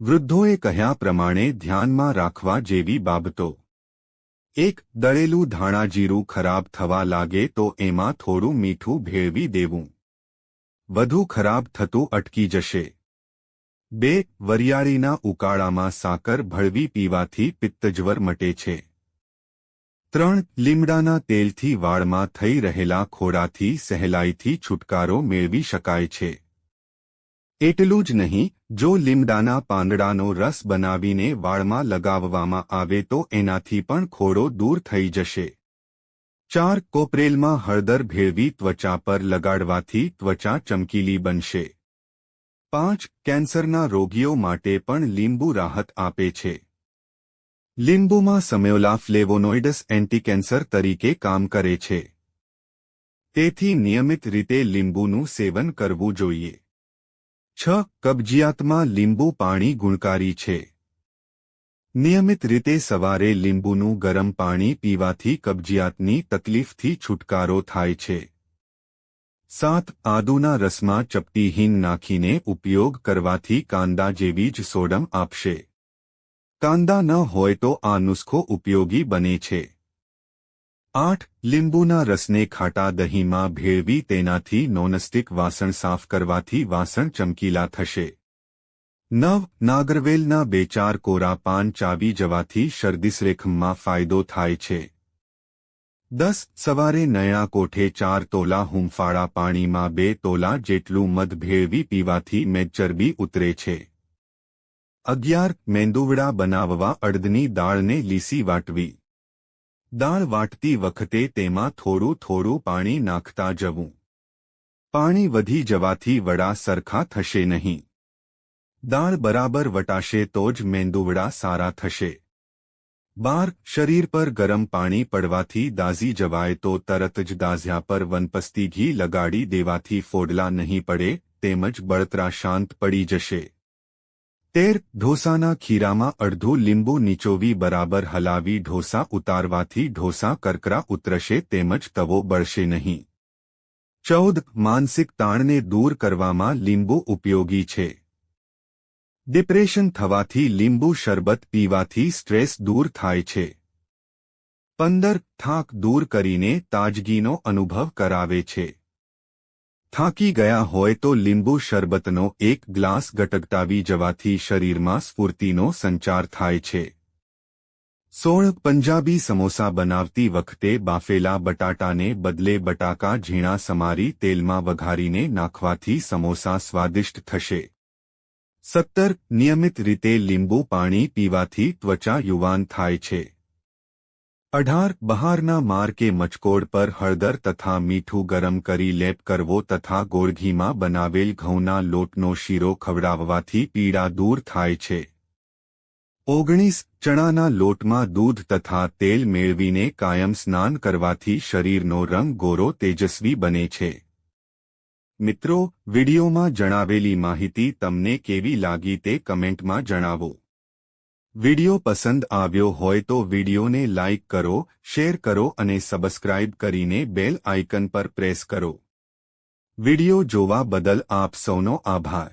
વૃદ્ધોએ કહ્યા પ્રમાણે ધ્યાનમાં રાખવા જેવી બાબતો 1. દળેલું ધાણાજીરું ખરાબ થવા લાગે તો એમાં થોડું મીઠું ભેળવી દેવું. વધુ ખરાબ થતું અટકી જશે. 2. વરિયાળીના ઉકાળામાં સાકર ભળવી પીવાથી પિત્તજ્વર મટે છે. 3. લીમડાના તેલથી વાળમાં થઈ રહેલા ખોડાથી સહેલાઈથી છુટકારો મેળવી શકાય છે. એટલું જ નહીં, જો લીમડાના પાંદડાનો રસ બનાવીને વાળમાં લગાવવામાં આવે તો એનાથી પણ ખોડો દૂર થઈ જશે. 4. કોપરેલમાં હળદર ભેળવી ત્વચા પર લગાડવાથી ત્વચા ચમકીલી બનશે. 5. કેન્સરના રોગીઓ માટે પણ લીંબુ રાહત આપે છે. લીંબુમાં સમાયેલા ફ્લેવોનોઇડ્સ એન્ટીકેન્સર તરીકે કામ કરે છે. તેથી નિયમિત રીતે લીંબુનું સેવન કરવું જોઈએ. 6. કબજિયાતમાં લીંબુ પાણી ગુણકારી છે. નિયમિત રીતે સવારે લીંબુનું ગરમ પાણી પીવાથી કબજિયાતની તકલીફથી છુટકારો થાય છે. 7. આદુના રસમાં ચપટી હિંગ નાખીને ઉપયોગ કરવાથી કાંદા જેવી જ સોડમ આપશે. કાંદા ન હોય તો આ નુસ્ખો ઉપયોગી બને છે. 8. લીંબુના રસને ખાટા દહીંમાં ભેળવી તેનાથી નોનસ્ટિક વાસણ સાફ કરવાથી વાસણ ચમકીલા થશે. 9. નાગરવેલના 2-4 કોરા પાન ચાવી જવાથી શરદીસરેખમમાં ફાયદો થાય છે. 10. સવારે નયા કોઠે 4 તોલા હૂંફાળા પાણીમાં 2 તોલા જેટલું મધ ભેળવી પીવાથી મેદચરબી ઉતરે છે. 11. મેંદુવડા બનાવવા અડદની દાળને લીસી વાટવી. દાળ વાટતી વખતે તેમાં થોડું થોડું પાણી નાખતા જવું. પાણી વધી જવાથી વડા સરખા થશે નહીં. દાળ બરાબર વટાશે તો જ મેંદુવડા સારા થશે. 12. શરીર પર ગરમ પાણી પડવાથી દાઝી જવાય તો તરત જ દાઝ્યા પર વનસ્પતિ ઘી લગાડી દેવાથી ફોડલા નહીં પડે તેમજ બળતરા શાંત પડી જશે. 13. ઢોસાના ખીરામાં અડધું લીંબુ નીચોવી બરાબર હલાવી ઢોસા ઉતારવાથી ઢોસા કરકરા ઉતરશે તેમજ તવો બળશે નહીં. 14. માનસિક તાણને દૂર કરવામાં લીંબુ ઉપયોગી છે. ડિપ્રેશન થવાથી લીંબુ શરબત પીવાથી સ્ટ્રેસ દૂર થાય છે. 15. થાક દૂર કરીને તાજગીનો અનુભવ કરાવે છે. થાકી ગયા હોય તો લીંબુ શરબતનો 1 ગ્લાસ ગટગટાવી જવાથી શરીરમાં સ્ફૂર્તિનો સંચાર થાય છે. 16. પંજાબી સમોસા બનાવતી વખતે બાફેલા બટાટાને બદલે બટાકા ઝીણા સમારી તેલમાં વઘારીને નાખવાથી સમોસા સ્વાદિષ્ટ થશે. 17. નિયમિત રીતે લીંબુ પાણી પીવાથી ત્વચા યુવાન થાય છે. 18. બહારના માર કે મચકોડ પર હળદર તથા મીઠું ગરમ કરી લેપ કરવો તથા ગોળઘીમાં બનાવેલ ઘઉંના લોટનો શીરો ખવડાવવાથી પીડા દૂર થાય છે. 19. ચણાના લોટમાં દૂધ તથા તેલ મેળવીને કાયમ સ્નાન કરવાથી શરીરનો રંગ ગોરો તેજસ્વી બને છે. મિત્રો, વિડીયોમાં જણાવેલી માહિતી તમને કેવી લાગી તે કમેન્ટમાં જણાવો. વિડિયો પસંદ આવ્યો હોય તો વિડિયોને લાઇક કરો, શેર કરો અને સબસ્ક્રાઇબ કરીને બેલ આઇકન પર પ્રેસ કરો. વિડિયો જોવા બદલ આપ સૌનો આભાર.